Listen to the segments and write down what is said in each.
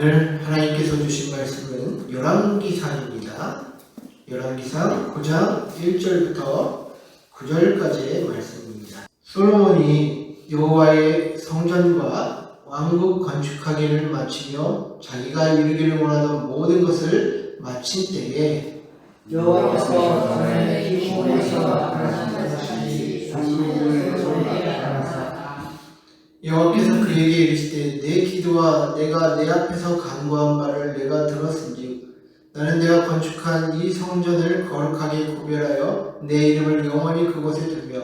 오늘 하나님께서 주신 말씀은 열왕기상입니다. 열왕기상 9장 1절부터 9절까지의 말씀입니다. 솔로몬이 여호와의 성전과 왕국 건축하기를 마치며 자기가 이루기를 원하던 모든 것을 마친 때에 여호와께서 전에 기브온에서 나타나셨듯이 산물을 소리하게 하사 여호와께서 그에게 이르시되 내 기도와 내가 내 앞에서 간구한 바를 내가 들었은즉 나는 내가 건축한 이 성전을 거룩하게 구별하여 내 이름을 영원히 그곳에 두며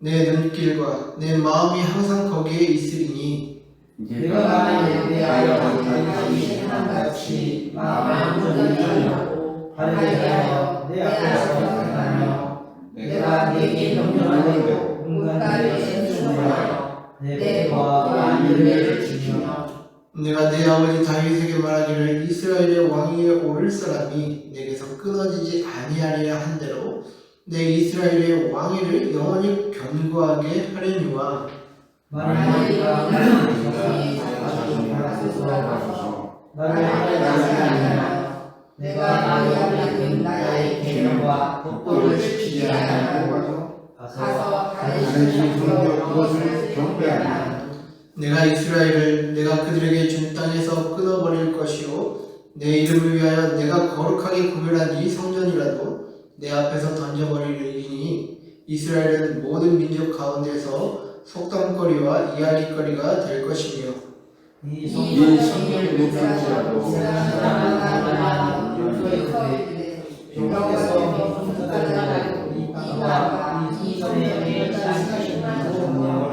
내 눈길과 내 마음이 항상 거기에 있으리니 내가 나를 예배하여 다윗이 행함같이 마음을 온전히 하려 내 앞에서 나타나며 내가 네게 명령하고 문간에 신중하여 내 배와 윤회를 지키며 내가 내 아버지 다윗에게 말하기를 이스라엘의 왕위에 오를 사람이 내게서 끊어지지 아니하리라 한 대로 내 이스라엘의 왕위를 영원히 견고하게 하려니와 만일 네가 우리 자손이 하소서 나를 하지 아니하며 내가 나의 나의 계명과 법도를 지키지 아니하고 가서 다시 그것을 경배하나 내가 이스라엘을 내가 그들에게 준 땅에서 끊어버릴 것이요 내 이름을 위하여 내가 거룩하게 구별한 이 성전이라도 내 앞에서 던져버리리니 이스라엘은 모든 민족 가운데서 속담거리와 이야기거리가 될 것이며 이 성경의 목사라도 사랑하는 용서에 여호와께서 성전을 이 땅과 이 성전에 쌓으시는 성령을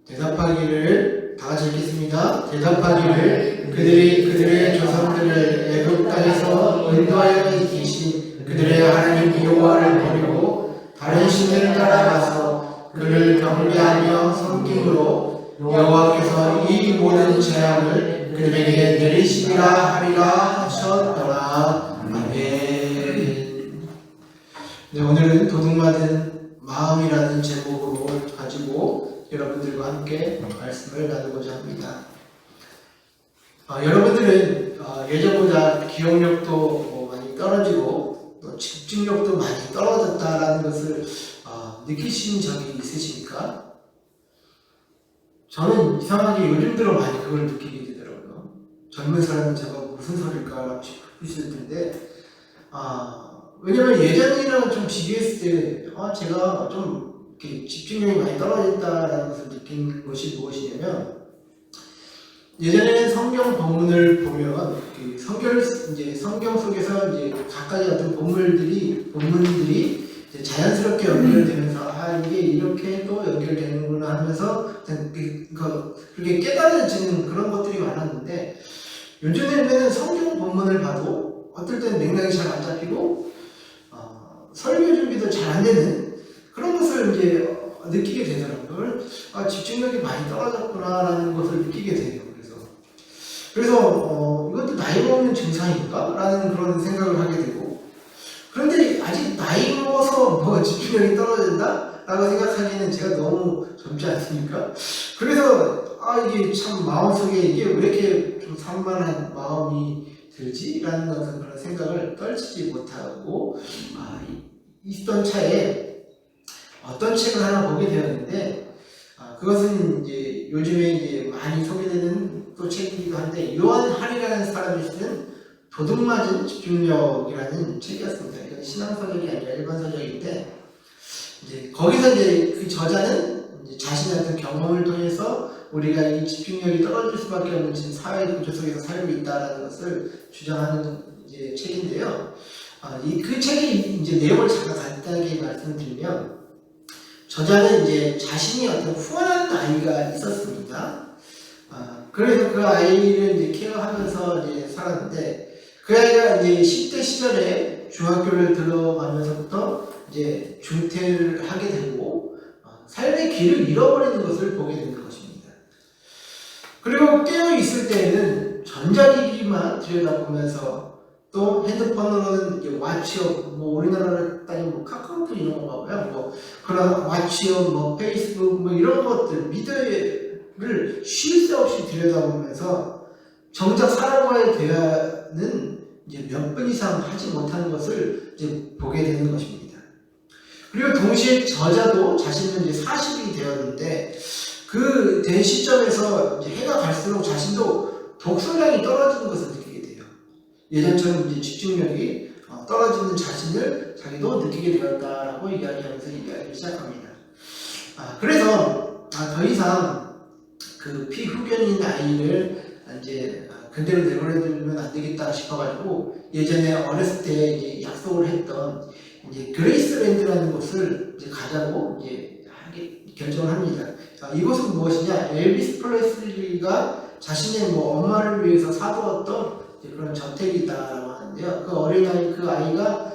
대답하기를 다 같이 읽겠습니다. 대답하기를 그들이 조상들을 애굽 땅에서 인도하여 계신 그들의 하나님 여호와를 버리고 다른 신을 따라가서 그를 경배하며 섬김으로 여호와께서 이 모든 재앙을 그들에게 내리시리라 하리라 하셨더라. 아멘. 네, 오늘은 도둑맞은 마음이라는 제목으로 가지고 여러분들과 함께 말씀을 나누고자 합니다. 여러분들은 예전보다 기억력도 많이 떨어지고 또 집중력도 많이 떨어졌다라는 것을 느끼신 적이 있으십니까? 저는 이상하게 요즘 들어 많이 그걸 느끼게 되더라고요. 젊은 사람은 제가 무슨 소리일까 싶으실 텐데 왜냐면 예전이랑 좀 비교했을 때 제가 좀 이렇게 집중력이 많이 떨어졌다라는 것을 느낀 것이 무엇이냐면 예전에는 성경 본문을 보면 성경 속에서 이제 각가지 어떤 본문들이 이제 자연스럽게 연결되면서 이게 이렇게 또 연결되는구나 하면서 그렇게 깨달아지는 그런 것들이 많았는데 요즘에는 성경 본문을 봐도 어떨 때는 맥락이 잘 안 잡히고 설교 준비도 잘 안 되는 그런 것을 이제 느끼게 되더라고요. 집중력이 많이 떨어졌구나라는 것을 느끼게 돼요. 그래서 이것도 나이 먹는 증상인가? 라는 그런 생각을 하게 되고 그런데 아직 나이 먹어서 집중력이 떨어진다? 라고 생각하기에는 제가 너무 젊지 않습니까? 그래서 이게 참 마음속에 이게 왜 이렇게 좀 산만한 마음이 들지? 라는 어떤 그런 생각을 떨치지 못하고 있던 차에 어떤 책을 하나 보게 되었는데 그것은 이제 요즘에 이제 많이 소개되는 또 책이기도 한데 요한 할이라는 사람이 쓰는 도둑맞은 집중력이라는 책이었습니다. 이건 신앙서적이 아니라 일반 서적인데 이제 거기서 이제 그 저자는 이제 자신의 어떤 경험을 통해서 우리가 이 집중력이 떨어질 수밖에 없는 지금 사회 구조 속에서 살고 있다라는 것을 주장하는 이제 책인데요. 그 책의 이제 내용을 잠깐 간단하게 말씀드리면 저자는 이제 자신이 어떤 후원하는 아이가 있었습니다. 그래서 그 아이를 이제 케어하면서 이제 살았는데 그 아이가 이제 10대 시절에 중학교를 들어가면서부터 이제 중퇴를 하게 되고 삶의 길을 잃어버리는 것을 보게 되는 것입니다. 그리고 깨어 있을 때에는 전자기기만 들여다보면서 또 핸드폰으로는 이제 왓츠업, 우리나라로 따지면 카카오톡 이런 거 봐봐요. 그런 왓츠업, 페이스북 이런 것들 미디어를 쉴 새 없이 들여다보면서 정작 사람과의 대화는 이제 몇 분 이상 하지 못하는 것을 이제 보게 되는 것입니다. 그리고 동시에 저자도 자신은 이제 40이 되었는데 그 된 시점에서 이제 해가 갈수록 자신도 독서량이 떨어지는 것을 느끼게 돼요. 예전처럼 이제 집중력이 떨어지는 자신을 자기도 느끼게 되었다라고 이야기하면서 이야기를 시작합니다. 그래서 더 이상 그 피후견인 아이를 이제 그대로 내버려두면 안 되겠다 싶어가지고 예전에 어렸을 때 이제 약속을 했던 이제 그레이스랜드라는 곳을 이제 가자고 이제 결정을 합니다. 이곳은 무엇이냐? 엘비스 프레슬리가 자신의 뭐 엄마를 위해서 사두었던 그런 저택이다라고 하는데요. 그 어린아이 그 아이가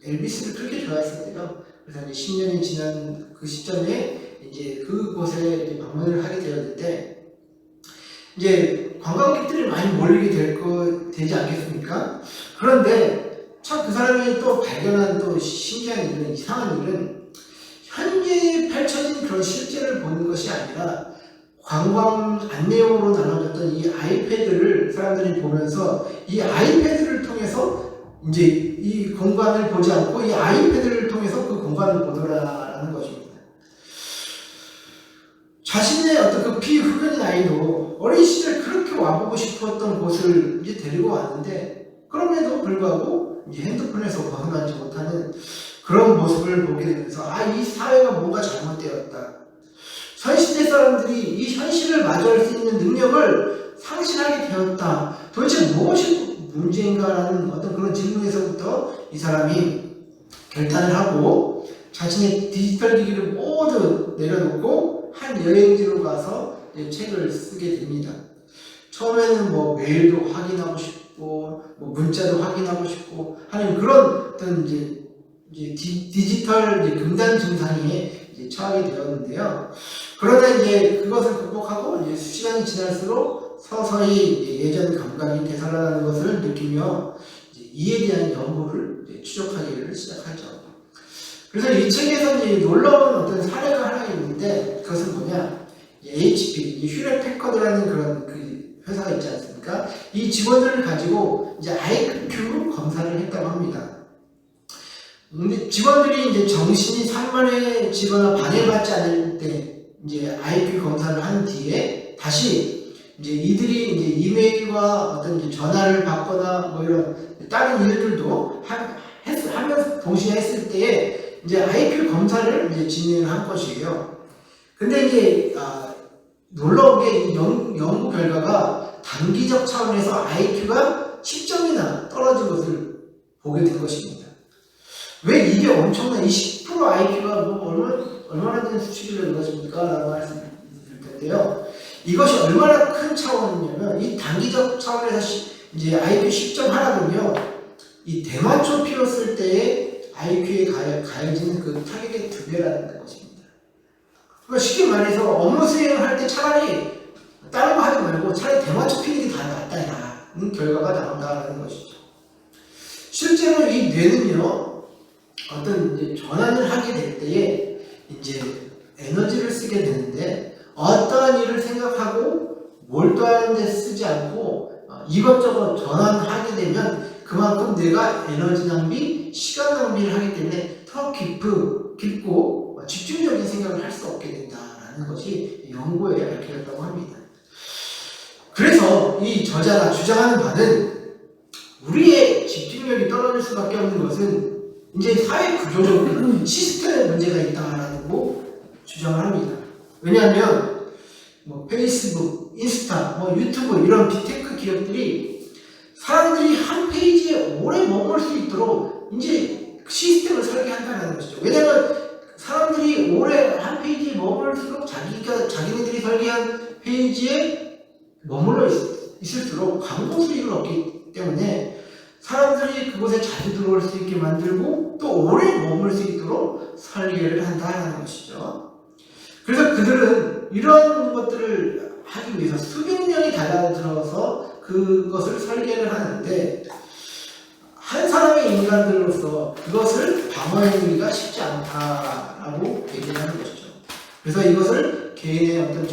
엘비스를 그렇게 좋아했었대요. 그래서 이제 10년이 지난 그 시점에 이제 그곳에 이제 방문을 하게 되었는데 이제 관광객들이 많이 몰리게 되지 않겠습니까? 그런데 참 그 사람이 또 발견한 또 신기한 일은 이상한 일은 현재 펼쳐진 그런 실제를 보는 것이 아니라 관광 안내용으로 나눠졌던 이 아이패드를 사람들이 보면서 이 아이패드를 통해서 이제 이 공간을 보지 않고 이 아이패드를 통해서 그 공간을 보더라라는 것입니다. 자신의 어떤 그 피후견인 아이도 어린 시절 그렇게 와보고 싶었던 곳을 이제 데리고 왔는데 그럼에도 불구하고 이제 핸드폰에서 벗어나지 못하는 그런 모습을 보게 되면서 이 사회가 뭔가 잘못되었다. 현시대 사람들이 이 현실을 마주할 수 있는 능력을 상실하게 되었다. 도대체 무엇이 문제인가라는 어떤 그런 질문에서부터 이 사람이 결단을 하고 자신의 디지털 기기를 모두 내려놓고 한 여행지로 가서 책을 쓰게 됩니다. 처음에는 뭐 메일도 확인하고 싶고 뭐 문자도 확인하고 싶고 하는 그런 어떤 이제 디지털 금단 증상에 처하게 되었는데요. 그러다 이제 그것을 극복하고 이제 시간이 지날수록 서서히 예전 감각이 되살아나는 것을 느끼며 이에 대한 연구를 추적하기를 시작하죠. 그래서 이 책에서 이제 놀라운 어떤 사례가 하나 있는데 그것은 뭐냐? HP, 휴렛 패커드라는 그런 그 회사가 있지 않습니까? 이 직원들을 가지고 이제 IQ 검사를 했다고 합니다. 근데 직원들이 이제 정신이 산만해지거나 방해받지 않을 때 이제 IQ 검사를 한 뒤에 다시 이제 이들이 이제 이메일과 어떤 이제 전화를 받거나 뭐 이런 다른 일들도 하면서 동시에 했을 때에 이제 IQ 검사를 이제 진행을 한 것이에요. 근데 이제 놀라운 게 이 연구 결과가 단기적 차원에서 IQ가 10점이나 떨어진 것을 보게 된 것입니다. 왜 이게 엄청난 이 10% IQ가 뭐 얼마나 되는 수치를 이것입니까? 라고 말씀드릴 텐데요. 이것이 얼마나 큰 차원이냐면 이 단기적 차원에서 이제 IQ 10점 하나군요. 이 대마초 피웠을 때의 IQ에 가해지는 그 타격의 2배라는 것입니다. 그러니까 쉽게 말해서 업무 수행을 할 때 차라리 다른 거 하지 말고 차라리 대마초 피는 게 더 낫다라는 결과가 나온다는 것이죠. 실제로 이 뇌는요. 어떤 이제 전환을 하게 될 때에 이제 에너지를 쓰게 되는데 어떠한 일을 생각하고 몰두하는 데 쓰지 않고 이것저것 전환하게 되면 그만큼 내가 에너지 낭비, 시간 낭비를 하기 때문에 더 깊고 집중적인 생각을 할 수 없게 된다라는 것이 연구에 밝혀졌다고 합니다. 그래서 이 저자가 주장하는 바는 우리의 집중력이 떨어질 수밖에 없는 것은 이제 사회 구조적으로 시스템에 문제가 있다라고 주장을 합니다. 왜냐하면 뭐 페이스북, 인스타, 뭐 유튜브 이런 빅테크 기업들이 사람들이 한 페이지에 오래 머물 수 있도록 이제 시스템을 설계한다는 것이죠. 왜냐하면 사람들이 오래 한 페이지에 머물수록 자기네들이 설계한 페이지에 머물러 있을수록 광고 수익을 얻기 때문에 사람들이 그곳에 자주 들어올 수 있게 만들고 또 오래 머물 수 있도록 설계를 한다는 것이죠. 그래서 그들은 이런 것들을 하기 위해서 수백 명이 달려들어서 그것을 설계를 하는데 한 사람의 인간들로서 그것을 방어해내기가 쉽지 않다라고 얘기를 하는 것이죠. 그래서 이것을 개인의 어떤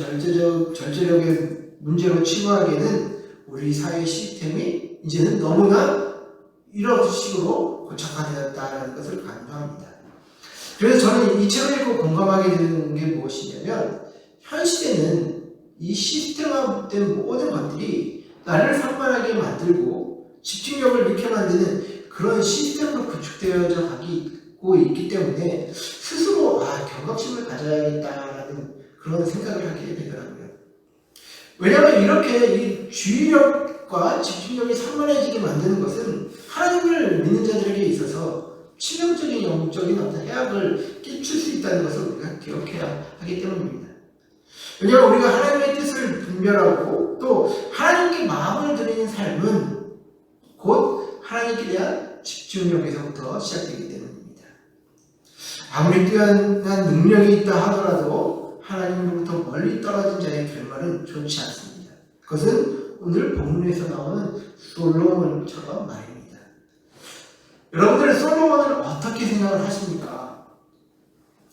절제력의 문제로 치부하기에는 우리 사회 시스템이 이제는 너무나 이런 식으로 고착화되었다는 것을 강조합니다. 그래서 저는 이 책을 읽고 공감하게 되는 게 무엇이냐면 현 시대는 이 시스템화된 모든 것들이 나를 산만하게 만들고 집중력을 잃게 만드는 그런 시스템으로 구축되어져 가고 있기 때문에 스스로 경각심을 가져야겠다라는 그런 생각을 하게 되더라고요. 왜냐하면 이렇게 이 주의력과 집중력이 산만해지게 만드는 것은 하나님을 믿는 자들에게 있어서 치명적인 영적인 어떤 해악을 끼칠 수 있다는 것을 우리가 기억해야 하기 때문입니다. 왜냐하면 우리가 하나님의 뜻을 분별하고 또 하나님께 마음을 드리는 삶은 곧 하나님께 대한 집중력에서부터 시작되기 때문입니다. 아무리 뛰어난 능력이 있다 하더라도 하나님으로부터 멀리 떨어진 자의 결말은 좋지 않습니다. 그것은 오늘 본문에서 나오는 솔로몬처럼 말입니다. 여러분들은 솔로몬을 어떻게 생각을 하십니까?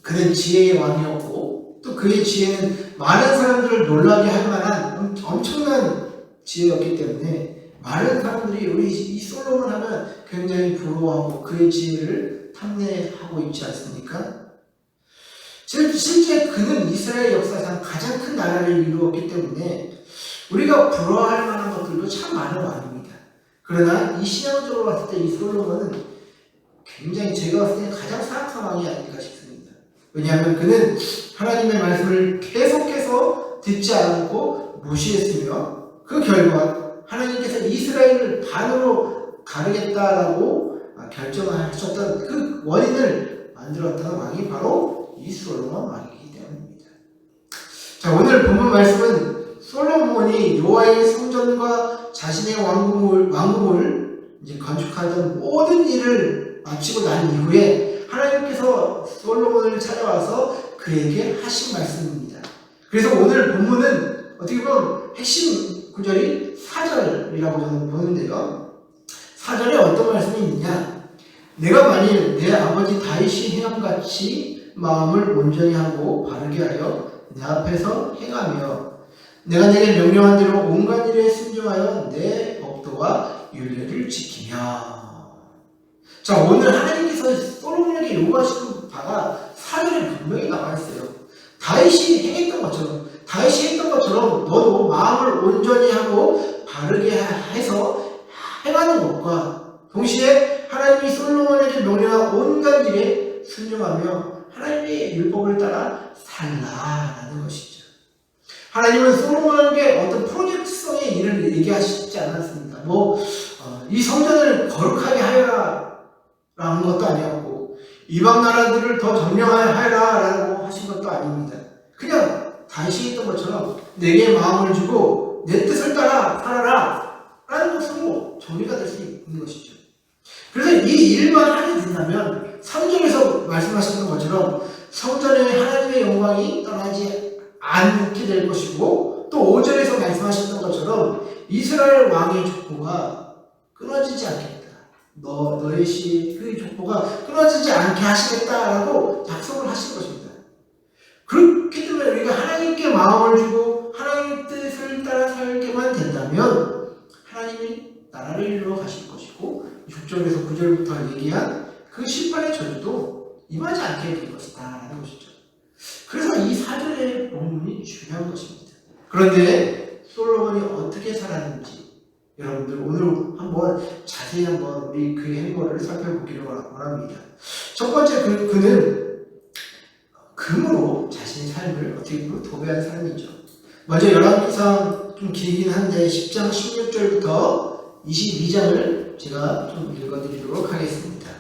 그는 지혜의 왕이었고 또 그의 지혜는 많은 사람들을 놀라게 할 만한 엄청난 지혜였기 때문에 많은 사람들이 우리 이 솔로몬 하면 굉장히 부러워하고 그의 지혜를 탐내하고 있지 않습니까? 실제 그는 이스라엘 역사상 가장 큰 나라를 이루었기 때문에 우리가 부러워할 만한 것들도 참 많은 왕입니다. 그러나 이 신앙적으로 봤을 때 이 솔로몬은 굉장히 제가 봤을 때 가장 사악한 왕이 아닐까 싶습니다. 왜냐하면 그는 하나님의 말씀을 계속해서 듣지 않고 무시했으며 그 결과 하나님께서 이스라엘을 반으로 가르겠다라고 결정하셨던 그 원인을 만들었던 왕이 바로 이 솔로몬 왕이기 때문입니다. 자, 오늘 본문 말씀은 솔로몬이 여호와의 성전과 자신의 왕궁을 이제 건축하던 모든 일을 마치고 난 이후에 하나님께서 솔로몬을 찾아와서 그에게 하신 말씀입니다. 그래서 오늘 본문은 어떻게 보면 핵심 구절이 4절이라고 저는 보는데요. 4절에 어떤 말씀이 있느냐? 내가 만일 내 아버지 다윗이 행함같이 마음을 온전히 하고 바르게 하여 내 앞에서 행하며 내가 내게 명령한 대로 온갖 일에 순종하여 내 법도와 율례를 지키며. 자, 오늘 하나님께서 솔로몬에게 요구하시는 바가 4절에 분명히 나와 있어요. 다윗이 행했던 것처럼 너도 마음을 온전히 하고 바르게 해서 행하는 것과 동시에 하나님이 솔로몬에게 명령한 온갖 일에 순종하며 하나님의 율법을 따라 살라라는 것이죠. 하나님은 솔로몬에게 어떤 프로젝트성의 일을 얘기하시지 않았습니다. 이 성전을 거룩하게 하여라 라는 것도 아니었고 이방 나라들을 더 점령하여라 라고 하신 것도 아닙니다. 그냥 다윗이 했던 것처럼 내게 마음을 주고 내 뜻을 따라 살아라 라는 것으로 정리가 될 수 있는 것이죠. 그래서 이 일만 하게 된다면 3절에서 말씀하셨던 것처럼 성전에 하나님의 영광이 떠나지 않게 될 것이고 또 5절에서 말씀하셨던 것처럼 이스라엘 왕의 족보가 끊어지지 않겠다. 너의 그 족보가 끊어지지 않게 하시겠다라고 약속을 하신 것입니다. 그렇기 때문에 우리가 하나님께 마음을 주고 하나님의 뜻을 따라 살게만 된다면 하나님이 나라를 이루어 가실 것이고 6절에서 9절부터 얘기한 그 심판의 저주도 임하지 않게 될 것이다 라는 것이죠. 그래서 이 4절의 본문이 중요한 것입니다. 그런데 솔로몬이 어떻게 살았는지 여러분들 오늘 자세히 우리 그의 행보를 살펴보기를 원합니다. 첫 번째 그는 금으로 자신의 삶을 어떻게 보면 도배한 사람이죠. 먼저 열왕기상 좀 길긴 한데 10장 16절부터 22장을 제가 좀 읽어드리도록 하겠습니다.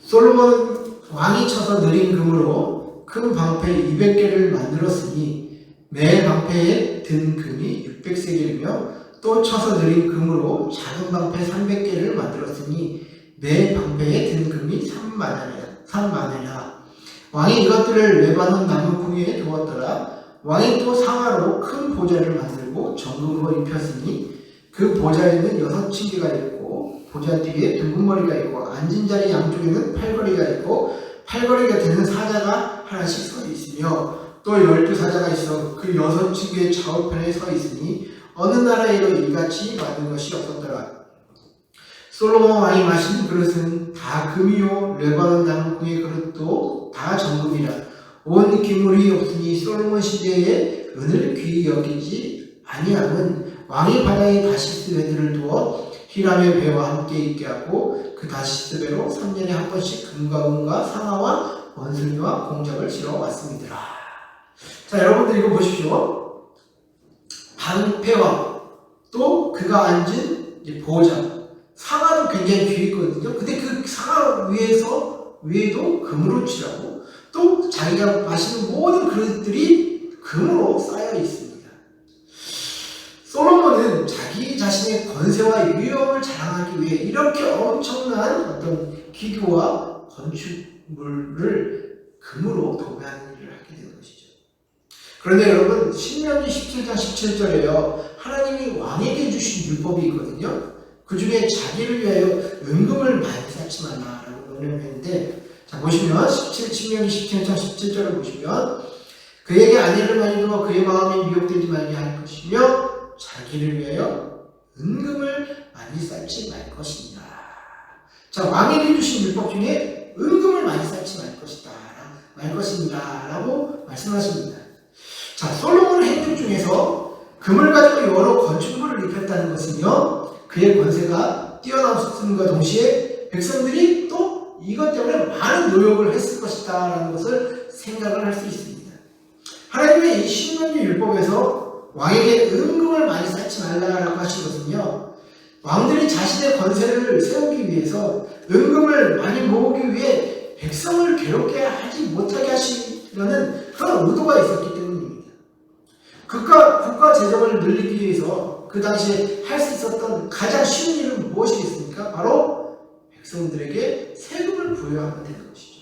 솔로몬 왕이 쳐서 느린 금으로 큰 방패 200개를 만들었으니 매 방패에 든 금이 600세겔이며 또 쳐서 느린 금으로 작은 방패 300개를 만들었으니 매 방패에 든 금이 3만회라. 왕이 이것들을 레바논 나무 궁에 두었더라. 왕이 또 상아로 큰 보좌를 만들고 정금으로 입혔으니 그 보좌에는 6층계가 있고 보좌 뒤에 둥근머리가 있고 앉은 자리 양쪽에는 팔걸이가 있고 팔걸이가 되는 사자가 하나씩 서 있으며 또 12사자가 있어 그 6층계의 좌우편에 서 있으니 어느 나라에도 이같이 많은 것이 없었더라. 솔로몬 왕이 마신 그릇은 다 금이요 레바논 나무의 그릇도 다 정금이라. 온 기물이 없으니 솔로몬 시대에 은을 귀히 여기지 아니함은 왕이 바다에 다시스 배들을 두어 히람의 배와 함께 있게 하고 그 다시스 배로 3년에 한 번씩 금과 은과 상아와 원숭이와 공작을 실어 왔습니다. 자, 여러분들 이거 보십시오. 방패와 또 그가 앉은 보좌, 상아도 굉장히 귀해 있거든요. 근데 그 상아 위에도 금으로 칠하고 또 자기가 마시는 모든 그릇들이 금으로 쌓여 있습니다. 솔로몬은 자기 자신의 권세와 위엄을 자랑하기 위해 이렇게 엄청난 어떤 기교와 건축물을 금으로 도배하는 일을 하게 된 것이죠. 그런데 여러분, 신명기 17장 17절에요. 하나님이 왕에게 주신 율법이 있거든요. 그 중에 자기를 위하여 은금을 많이 쌓지 말라라고 명령했는데, 자, 보시면 신명기 17장 17절을 보시면 그에게 아내를 많이 두어 그의 마음이 미혹되지 말게 할 것이며 자기를 위하여 은금을 많이 쌓지 말 것이니라. 자, 왕에게 주신 율법 중에 은금을 많이 쌓지 말 것이니라 라고 말씀하십니다. 자, 솔로몬의 행동 중에서 금을 가지고 여러 건축물을 입혔다는 것은요, 그의 권세가 뛰어남과 동시에 백성들이 또 이것 때문에 많은 노력을 했을 것이다 라는 것을 생각을 할 수 있습니다. 하나님의 이 신명기 율법에서 왕에게 은금을 많이 쌓지 말라라고 하신 것은요, 왕들이 자신의 권세를 세우기 위해서 은금을 많이 모으기 위해 백성을 괴롭게 하지 못하게 하시려는 그런 의도가 있었기 때문입니다. 국가 재정을 늘리기 위해서 그 당시에 할 수 있었던 가장 쉬운 일은 무엇이겠습니까? 바로 백성들에게 세금을 부여하면 되는 것이죠.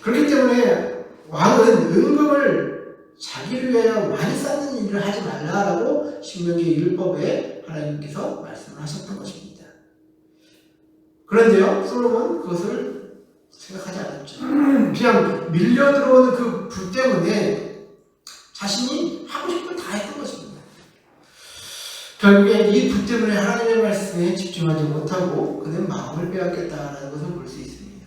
그렇기 때문에 왕은 은금을 자기를 위하여 많이 쌓는 일을 하지 말라라고 신명기 율법에 하나님께서 말씀을 하셨던 것입니다. 그런데요, 솔로몬은 그것을 생각하지 않았죠. 그냥 밀려 들어오는 그 불 때문에 자신이 하고 싶은 걸 다 했던 것입니다. 결국에 이 불 때문에 하나님의 말씀에 집중하지 못하고 그는 마음을 빼앗겼다는 것을 볼 수 있습니다.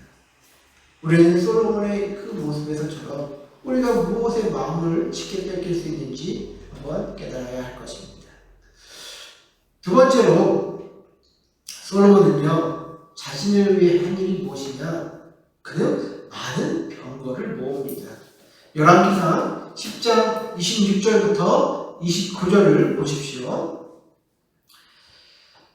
우리는 솔로몬의 그 모습에서처럼 우리가 무엇에 마음을 쉽게 뺏길 수 있는지 한번 깨달아야 할 것입니다. 두 번째로, 솔로몬은요, 자신을 위해 한 일이 무엇이냐? 그는 많은 병거를 모읍니다. 열왕기상 10장 26절부터 29절을 보십시오.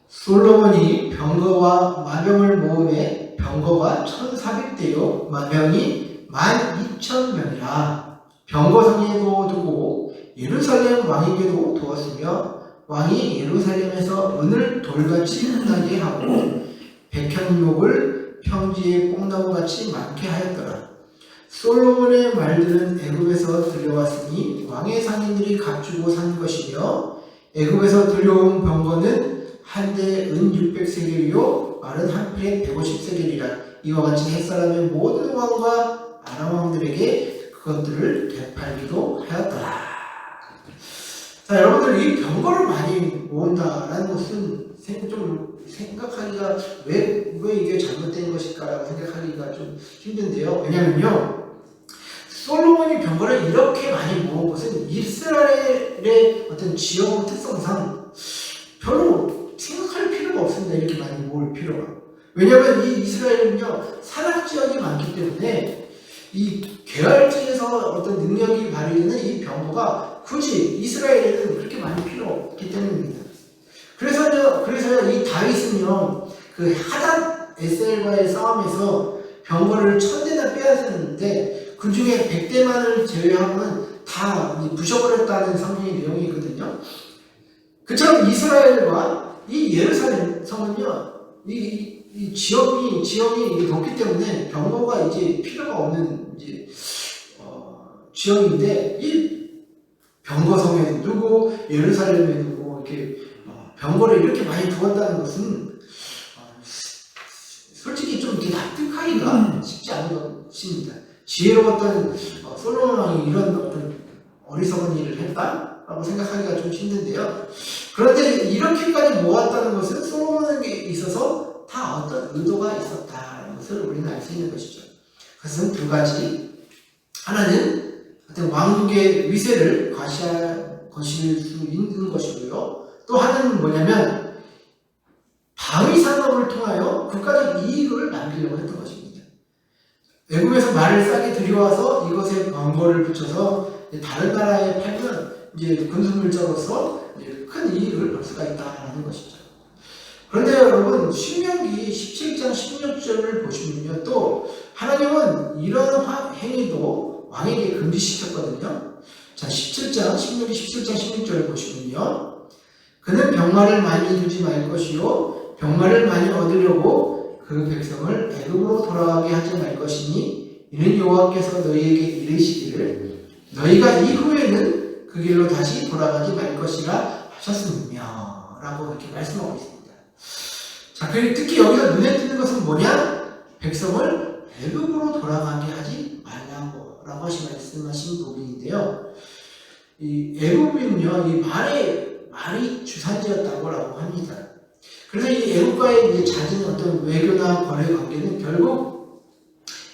솔로몬이 병거와 마병을 모음에 병거가 1400대요 마병이 12,000명이라. 병거성에도 두고 예루살렘 왕에게도 두었으며 왕이 예루살렘에서 은을 돌같이 흔하게 하고 백향목을 평지에 뽕나무같이 많게 하였더라. 솔로몬의 말들은 애굽에서 들려왔으니 왕의 상인들이 값주고 산 것이며 애굽에서 들려온 병거는 한 대에 은 600세겔이요 말은 한 필에 150세겔이라. 이와 같이 햇사람의 모든 왕과 아람 왕들에게 그것들을 되팔기도 하였더라. 자, 여러분들, 이 병거를 많이 모은다라는 것은 좀 생각하기가 왜 이게 잘못된 것일까라고 생각하기가 좀 힘든데요. 왜냐면요, 솔로몬이 병거를 이렇게 많이 모은 것은 이스라엘의 어떤 지형 특성상 별로 생각할 필요가 없습니다. 이렇게 많이 모을 필요가. 왜냐하면 이 이스라엘은요, 산악지역이 많기 때문에 이 계열지에서 어떤 능력이 발휘되는 이 병거가 굳이 이스라엘에는 그렇게 많이 필요 없기 때문입니다. 그래서요, 이 다윗은요, 그 하단 에셀과의 싸움에서 병거를 1000대나 빼앗았는데 그 중에 100대만을 제외하고는 다 부셔버렸다는 성경의 내용이 있거든요. 그처럼 이스라엘과 이 예루살렘 성은요, 이 지형이 높기 때문에 병거가 이제 필요가 없는 지형인데, 이 병거성에 두고 예루살렘에 두고 이렇게 병거를 이렇게 많이 두었다는 것은 솔직히 좀 이렇게 납득하기가 쉽지 않은 것입니다. 지혜로웠던 솔로몬 왕이 이런 어떤 어리석은 일을 했다? 라고 생각하기가 좀 힘든데요. 그런데 이렇게까지 모았다는 것은 솔로몬에게 있어서 다 어떤 의도가 있었다는 것을 우리는 알 수 있는 것이죠. 그것은 두 가지. 하나는 어떤 왕국의 위세를 과시할 것일 수 있는 것이고요. 또 하나는 뭐냐면 방위 산업을 통하여 국가적 이익을 남기려고 했던 것입니다. 외국에서 말을 싸게 들여와서 이것에 광고를 붙여서 다른 나라에 팔면 이제 군수물자로서 큰 이익을 볼 수가 있다는 것이죠. 그런데 여러분 신명기 17장 16절을 보시면요, 또 하나님은 이런 행위도 왕에게 금지시켰거든요. 자, 17장 신명기 17장 16절을 보시면요, 그는 병마를 많이 두지 말 것이요 병마를 많이 얻으려고 그 백성을 애굽으로 돌아가게 하지 말 것이니 이는 여호와께서 너희에게 이르시기를 너희가 이후에는 그 길로 다시 돌아가지 말 것이라 하셨으며 라고 이렇게 말씀하고 있습니다. 자, 특히 여기서 눈에 띄는 것은 뭐냐? 백성을 애굽으로 돌아가게 하지 말라고 라고 말씀하신 부분인데요. 이 애굽은요, 이 말이 주산지였다고 합니다. 그래서 이 애굽과의 이제 잦은 어떤 외교나 거래 관계는 결국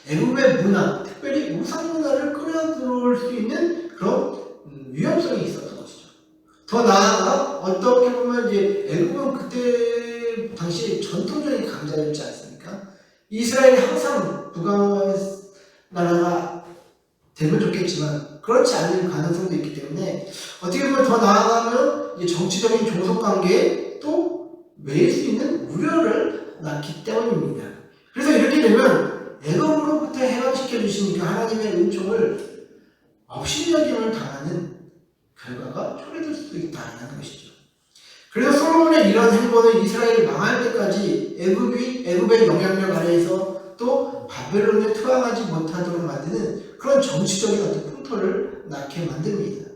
애굽의 문화, 특별히 우상 문화를 끌어들어올 수 있는 그런 위험성이 있었던 것이죠. 더 나아가 어떻게 보면 이제 애굽은 그때 당시 전통적인 강자였지 않습니까? 이스라엘이 항상 부강한 나라가 되면 좋겠지만 그렇지 않을 가능성도 있기 때문에 어떻게 보면 더 나아가면 정치적인 종속 관계에 또 매일 수 있는 우려를 낳기 때문입니다. 그래서 이렇게 되면 애굽으로부터 해방시켜 주시니까 하나님의 은총을 업신여김을 당하는 결과가 초래될 수도 있다는 것이죠. 그래서 솔로몬의 이런 행보는 이스라엘이 망할 때까지 애굽의 영향력 아래에서 또 바벨론에 투항하지 못하도록 만드는 그런 정치적인 어떤 풍토를 낳게 만듭니다.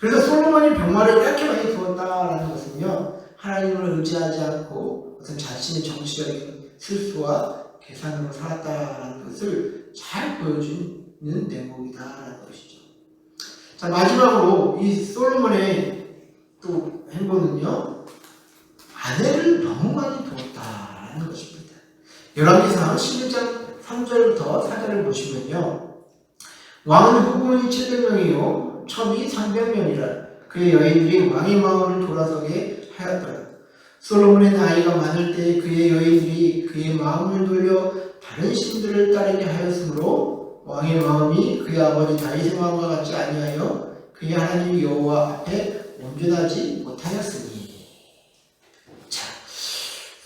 그래서 솔로몬이 병마를 이렇게 많이 두었다라는 것은요, 하나님을 의지하지 않고 어떤 자신의 정치적인 실수와 계산으로 살았다라는 것을 잘 보여주는 대목이다라는 것이죠. 자, 마지막으로 이 솔로몬의 또 행보는요, 아내를 너무 많이 두었다라는 것입니다. 열왕기상 11장 3절부터 4절을 보시면요, 왕은 후궁이 700명이요 첩이 300명이라 그의 여인들이 왕의 마음을 돌아서게 하였더라. 솔로몬의 나이가 많을 때 그의 여인들이 그의 마음을 돌려 다른 신들을 따르게 하였으므로 왕의 마음이 그의 아버지 다윗의 마음과 같지 아니하여 그의 하나님 여호와 앞에 온전하지 못하였으니. 자,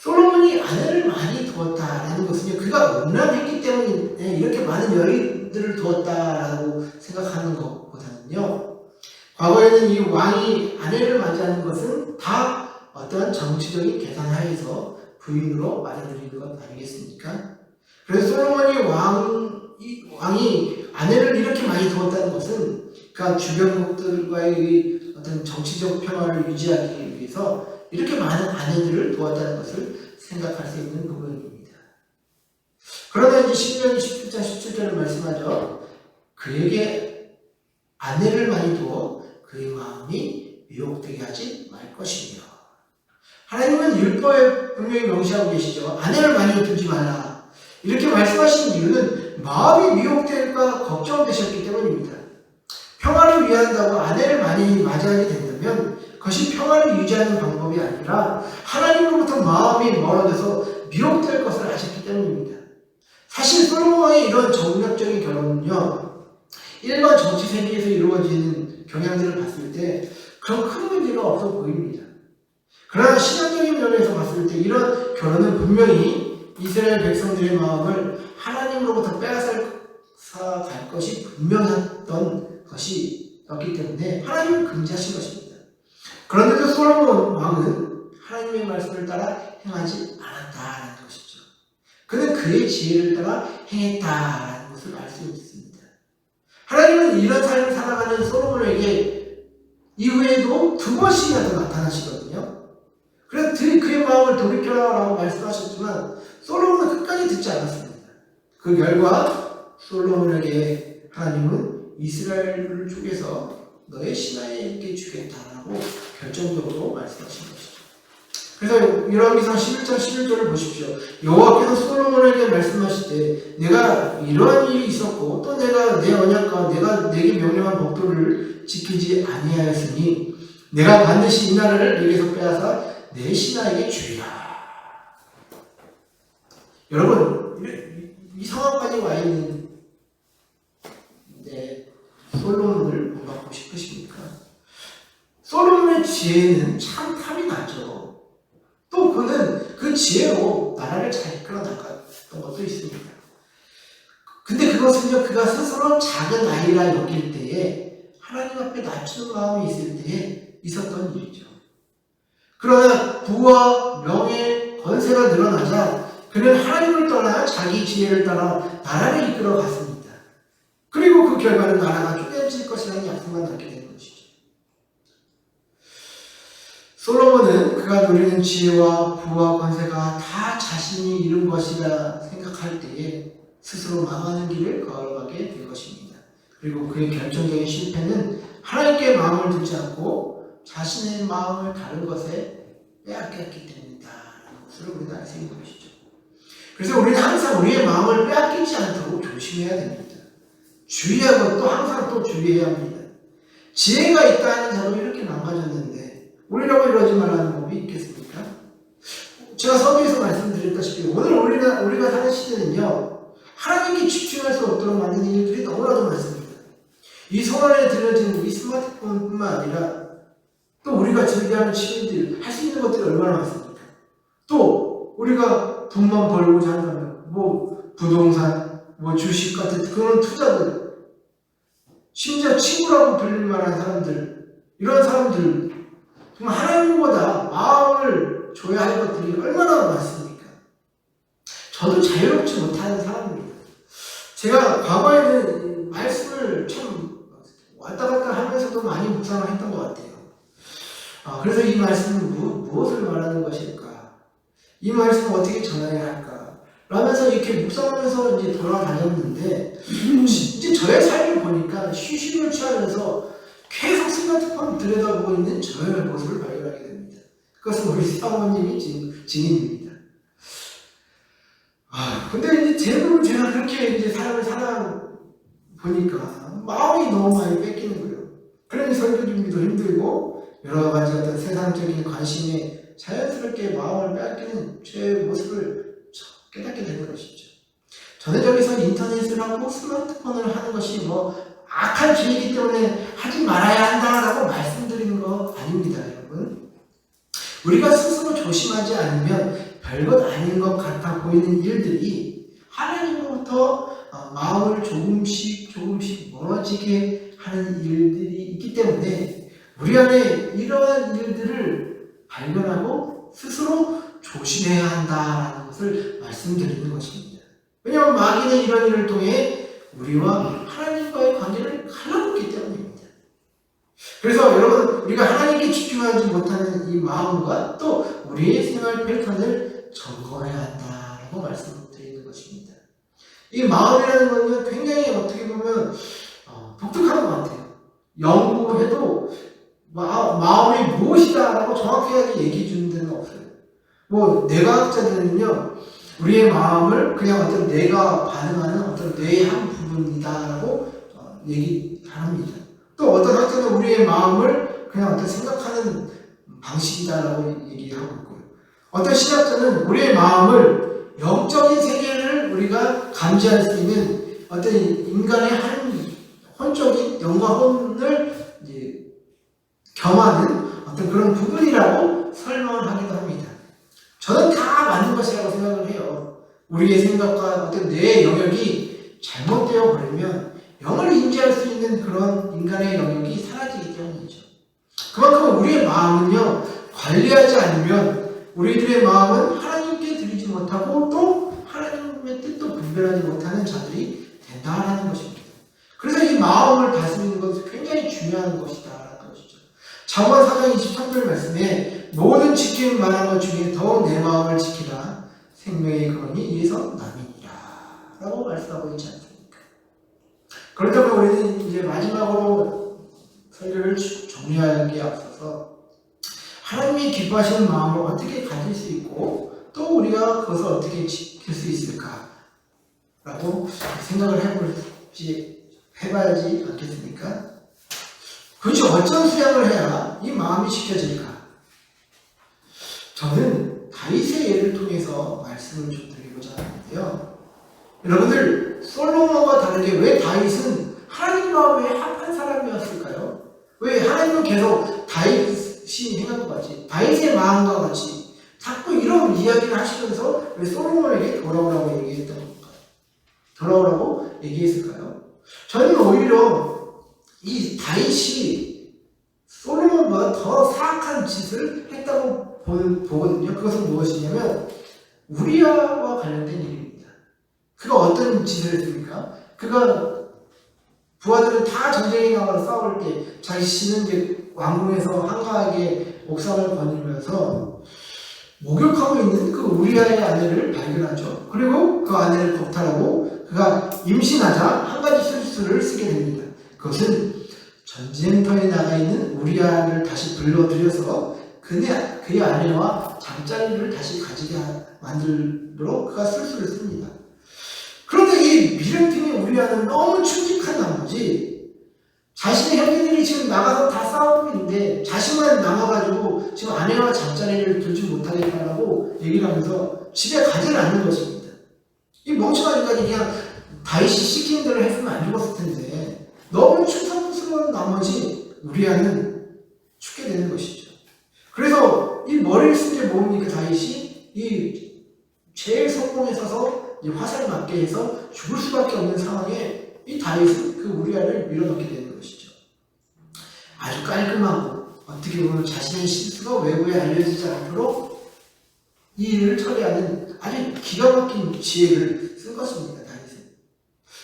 솔로몬이 아내를 많이 두었다라는 것은요, 그가 음란했기 때문에 이렇게 많은 여인들을 두었다라고 생각하는 것보다는요, 과거에는 이 왕이 아내를 맞이하는 것은 다 어떤 정치적인 계산하에서 부인으로 맞아들이는 것 아니겠습니까? 그래서 솔로몬이 왕이 아내를 이렇게 많이 두었다는 것은 그가 주변국들과의 어떤 정치적 평화를 유지하기 위해서 이렇게 많은 아내들을 두었다는 것을 생각할 수 있는 부분입니다. 그러나 이제 신명기 17장 17절을 말씀하죠. 그에게 아내를 많이 두어 그의 마음이 미혹되게 하지 말 것이며. 하나님은 율법에 분명히 명시하고 계시죠. 아내를 많이 두지 말라. 이렇게 말씀하신 이유는 마음이 미혹될까 걱정되셨기 때문입니다. 평화를 위한다고 아내를 많이 맞이하게 된다면 그것이 평화를 유지하는 방법이 아니라 하나님으로부터 마음이 멀어져서 미혹될 것을 아셨기 때문입니다. 사실 솔로몬의 이런 정략적인 결혼은요, 일반 정치 세계에서 이루어지는 경향들을 봤을 때 그런 큰 문제가 없어 보입니다. 그러나 신앙적인 면에서 봤을 때 이런 결혼은 분명히 이스라엘 백성들의 마음을 하나님으로부터 빼앗아갈 것이 분명했던 것이었기 때문에 하나님은 금지하신 것입니다. 그런데도 솔로몬 왕은 하나님의 말씀을 따라 행하지 않았다라는 것이죠. 그는 그의 지혜를 따라 행했다라는 것을 알 수 있습니다. 하나님은 이런 삶을 살아가는 솔로몬에게 이후에도 2번씩이나 더 나타나시거든요. 그래서 그의 마음을 돌이켜라라고 말씀하셨지만 솔로몬은 끝까지 듣지 않았습니다. 그 결과 솔로몬에게 하나님은 이스라엘을 쪽에서 너의 신하에게 주겠다라고 결정적으로 말씀하신 것이죠. 그래서 열왕기상 11장 11절을 보십시오. 여호와께서 솔로몬에게 말씀하실 때 내가 이러한 일이 있었고 또 내가 내 언약과 내가 내게 명령한 법도를 지키지 아니하였으니 내가 반드시 이 나라를 내게서 빼앗아 내 신하에게 주리라. 여러분 이 상황까지 와 있는데 솔로몬을 본받고 싶으십니까? 솔로몬의 지혜는 참 탐이 나죠. 또 그는 그 지혜로 나라를 잘 이끌어 나갔던 것도 있습니다. 근데 그것은요, 그가 스스로 작은 아이라 여길 때에 하나님 앞에 낮추는 마음이 있을 때에 있었던 일이죠. 그러나 부와 명예, 권세가 늘어나자 그는 하나님을 떠나 자기 지혜를 따라 나라를 이끌어 갔습니다. 그리고 그 결과는 나라가 쪼개질 것이라는 약속만 낳게 되는 것이죠. 솔로몬은 그가 누리는 지혜와 부와 권세가 다 자신이 이룬 것이라 생각할 때에 스스로 망하는 길을 걸어가게 될 것입니다. 그리고 그의 결정적인 실패는 하나님께 마음을 두지 않고 자신의 마음을 다른 것에 빼앗겼기 때문이다 라는 것을 우리는 알 수 있는 것이죠. 그래서 우리는 항상 우리의 마음을 빼앗기지 않도록 조심해야 됩니다. 주의하고 또 항상 또 주의해야 합니다. 지혜가 있다는 자도 이렇게 망가졌는데 우리라고 이러지 말라는 법이 있겠습니까? 제가 서두에서 말씀드렸다시피 오늘 우리가 사는 시대는요, 하나님께 집중할 수 없도록 만드는 일들이 너무나도 많습니다. 이 손안에 들려지는 이 스마트폰뿐만 아니라 또 우리가 즐겨하는 취미들, 할 수 있는 것들이 얼마나 많습니까? 또 우리가 돈만 벌고자 한다면 부동산, 주식 같은 그런 투자들, 심지어 친구라고 불릴 만한 사람들, 이런 사람들 정말 하나님보다 마음을 줘야 할 것들이 얼마나 많습니까? 저도 자유롭지 못하는 사람입니다. 제가 과거에는 말씀을 참 왔다 갔다 하면서도 많이 묵상을 했던 것 같아요. 그래서 이 말씀은 무엇을 말하는 것일까? 이 말씀을 어떻게 전해야 할까? 라면서 이렇게 묵상하면서 이제 돌아다녔는데 이제 저의 삶을 보니까 휴식을 취하면서 계속 스마트폰 들여다보고 있는 저의 모습을 발견하게 됩니다. 그것은 우리 사모님이 증인입니다. 근데 이제 대부분 제가 그렇게 이제 삶을 살아 보니까 마음이 너무 많이 뺏기는 거예요. 그러니 설교 준비도 힘들고 여러 가지 어떤 세상적인 관심에 자연스럽게 마음을 빼앗기는 제 모습을 깨닫게 되는 것이죠. 저는 여기서 인터넷을 하고 스마트폰을 하는 것이 악한 죄이기 때문에 하지 말아야 한다라고 말씀드리는 거 아닙니다, 여러분. 우리가 스스로 조심하지 않으면 별것 아닌 것 같아 보이는 일들이 하나님으로부터 마음을 조금씩 멀어지게 하는 일들이 있기 때문에 우리 안에 이러한 일들을 발견하고 스스로 조심해야 한다라는 것을 말씀드리는 것입니다. 왜냐하면 마귀는 이런 일을 통해 우리와 하나님과의 관계를 갈라놓기 때문입니다. 그래서 여러분, 우리가 하나님께 집중하지 못하는 이 마음과 또 우리의 생활 패턴을 점검해야 한다라고 말씀드리는 것입니다. 이 마음이라는 것은 굉장히 어떻게 보면 독특한 것 같아요. 연구해도 마음이 무엇이다라고 정확하게 얘기해 주는 데는 없어요. 뇌과학자들은요, 우리의 마음을 그냥 어떤 뇌가 반응하는 어떤 뇌의 한 부분이다라고 얘기합니다. 또 어떤 학자는 우리의 마음을 그냥 어떤 생각하는 방식이다라고 얘기하고 있고요. 어떤 신학자는 우리의 마음을 영적인 세계를 우리가 감지할 수 있는 어떤 인간의 한 혼적인 영과 혼을 겸하는 어떤 그런 부분이라고 설명을 하기도 합니다. 저는 다 맞는 것이라고 생각을 해요. 우리의 생각과 어떤 뇌의 영역이 잘못되어 버리면 영을 인지할 수 있는 그런 인간의 영역이 사라지기 때문이죠. 그만큼 우리의 마음은요, 관리하지 않으면 우리들의 마음은 하나님께 드리지 못하고 또 하나님의 뜻도 분별하지 못하는 자들이 된다라는 것입니다. 그래서 이 마음을 다스리는 것은 굉장히 중요한 것이다라는 것이죠. 잠언 4장 23절 말씀에 모든 지킬 만한 것 중에 더욱 내 마음을 지키라. 생명의 근원이 이에서 남이니라. 라고 말씀하고 있지 않습니까? 그렇다면 우리는 이제 마지막으로 설교를 정리하기에 앞서서 하나님이 기뻐하시는 마음을 어떻게 가질 수 있고 또 우리가 그것을 어떻게 지킬 수 있을까 라고 생각을 해봐야지 않겠습니까? 그렇죠. 어떤 수양을 해야 이 마음이 지켜질까? 저는 다윗의 예를 통해서 말씀을 좀 드리고자 하는데요. 여러분들, 솔로몬과 다르게 왜 다윗은 하나님 마음에 합한 사람이었을까요? 왜 하나님은 계속 다윗이 행한 것 같이, 다윗의 마음과 같이 자꾸 이런 이야기를 하시면서 왜 솔로몬에게 돌아오라고 얘기했던 걸까요? 돌아오라고 얘기했을까요? 저는 오히려 이 다윗이 솔로몬보다 더 사악한 짓을 했다고 보거든요. 그것은 무엇이냐면 우리아와 관련된 일입니다. 그가 어떤 짓을 했습니까? 그가 부하들은 다 전쟁에 나가서 싸울 때 자신은 이제 왕궁에서 한가하게 옥상을 거닐면서 목욕하고 있는 그 우리아의 아내를 발견하죠. 그리고 그 아내를 겁탈하고 그가 임신하자 한 가지 실수를 쓰게 됩니다. 그것은 전쟁터에 나가 있는 우리아를 다시 불러들여서 그의 아내와 잠자리를 다시 가지게 만들도록 그가 술수를 씁니다. 그런데 이 미련팀의 우리아는 너무 충직한 나머지 자신의 형제들이 지금 나가서 다 싸우고 있는데 자신만 남아가지고 지금 아내와 잠자리를 들지 못하겠다라고 얘기를 하면서 집에 가지를 않는 것입니다. 이 멍청한 인간이 그냥 다윗이 시키는 대로 했으면 안 죽었을 텐데 너무 충성스러운 나머지 우리아는 죽게 되는 것이죠. 그래서 이 머리를 쓴 게 뭡니까? 다윗이 이 제일 성공에 서서 이 화살 맞게 해서 죽을 수밖에 없는 상황에 이 다윗은 그 우리아를 밀어넣게 되는 것이죠. 아주 깔끔하고 어떻게 보면 자신의 실수가 외부에 알려지지 않도록 이 일을 처리하는 아주 기가 막힌 지혜를 쓴 것입니다. 다윗은.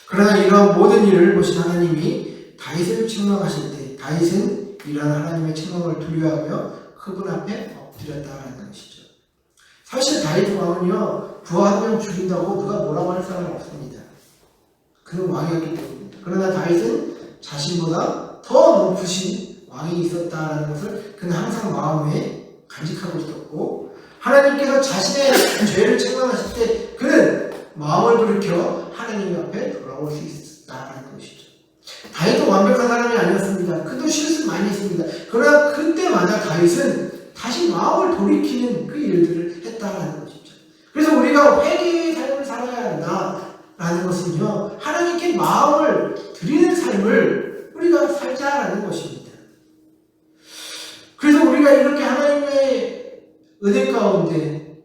그러나 이러한 모든 일을 보신 하나님이 다윗을 책망하실 때 다윗은 이러한 하나님의 책망을 두려워하며 그분 앞에 엎드렸다라는 것이죠. 사실 다윗 왕은요, 부하 한 명 죽인다고 누가 뭐라고 할 사람은 없습니다. 그는 왕이었기 때문입니다. 그러나 다윗은 자신보다 더 높으신 왕이 있었다는 것을 그는 항상 마음에 간직하고 있었고, 하나님께서 자신의 죄를 책망하실 때 그는 마음을 돌이켜 하나님 앞에 돌아올 수 있었다는 것이죠. 다윗도 완벽한 사람이 아니었습니다. 그도 실수 많이 했습니다. 그러나 그때마다 다윗은 다시 마음을 돌이키는 그 일들을 했다라는 것이죠. 그래서 우리가 회개의 삶을 살아야 한다라는 것은요, 하나님께 마음을 드리는 삶을 우리가 살자라는 것입니다. 그래서 우리가 이렇게 하나님의 은혜 가운데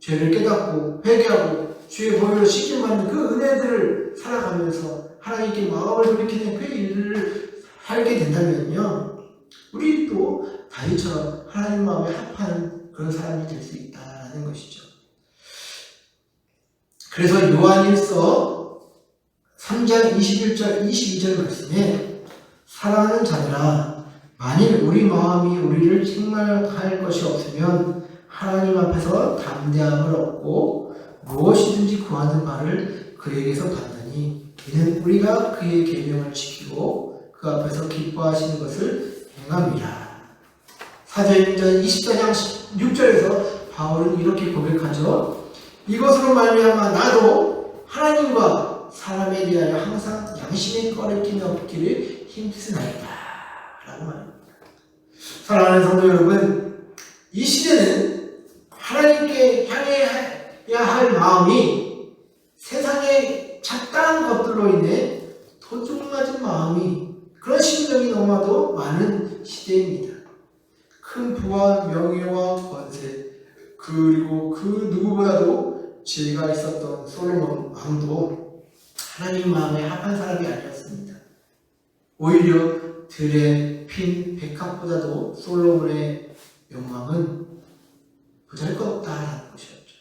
죄를 깨닫고 회개하고 주의 보혈로 씻김받는 그 은혜들을 살아가면서 하나님께 마음을 돌이키는 그 일을 살게 된다면요, 우리 또 다윗처럼 하나님 마음에 합하는 그런 사람이 될 수 있다는 것이죠. 그래서 요한일서 3장 21절 22절 말씀에 사랑하는 자들아, 만일 우리 마음이 우리를 책망할 것이 없으면 하나님 앞에서 담대함을 얻고 무엇이든지 구하는 바를 그에게서 받으니 이는 우리가 그의 계명을 지키고 그 앞에서 기뻐하시는 것을 행함이라. 사도행전 24장 6절에서 바울은 이렇게 고백하죠. 이것으로 말미암아 나도 하나님과 사람에 대하여 항상 양심의 꺼리낌이 없기를 힘쓰나이다 라고 말합니다. 사랑하는 성도 여러분, 이 시대는 하나님께 향해야 할 마음이 세상의 잡다한 것들로 인해 도둑맞은 마음이, 그런 심정이 너무나도 많은 시대입니다. 큰 부와 명예와 권세, 그리고 그 누구보다도 지혜가 있었던 솔로몬 왕도 하나님 마음에 합한 사람이 아니었습니다. 오히려 들에 핀 백합보다도 솔로몬의 명망은 보잘것없다라는 것이었죠.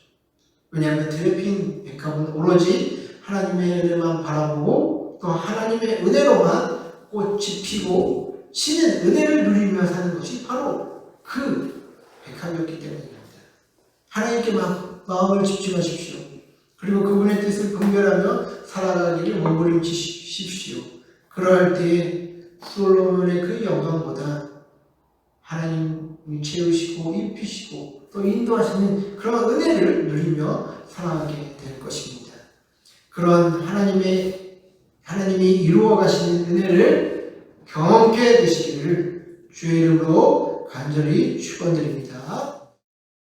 왜냐하면 들에 핀 백합은 오로지 하나님의 은혜만 바라보고 또 하나님의 은혜로만 꽃이 피고 신은 은혜를 누리며 사는 것이 바로 그 백합이었기 때문입니다. 하나님께 마음을 집중하십시오. 그리고 그분의 뜻을 분별하며 살아가기를 몸부림치십시오. 그럴 때에 솔로몬의 그 영광보다 하나님이 채우시고 입히시고 또 인도하시는 그런 은혜를 누리며 살아가게 될 것입니다. 그런 하나님이 이루어 가시는 은혜를 경험케 되시기를 주의 이름으로 간절히 축원드립니다.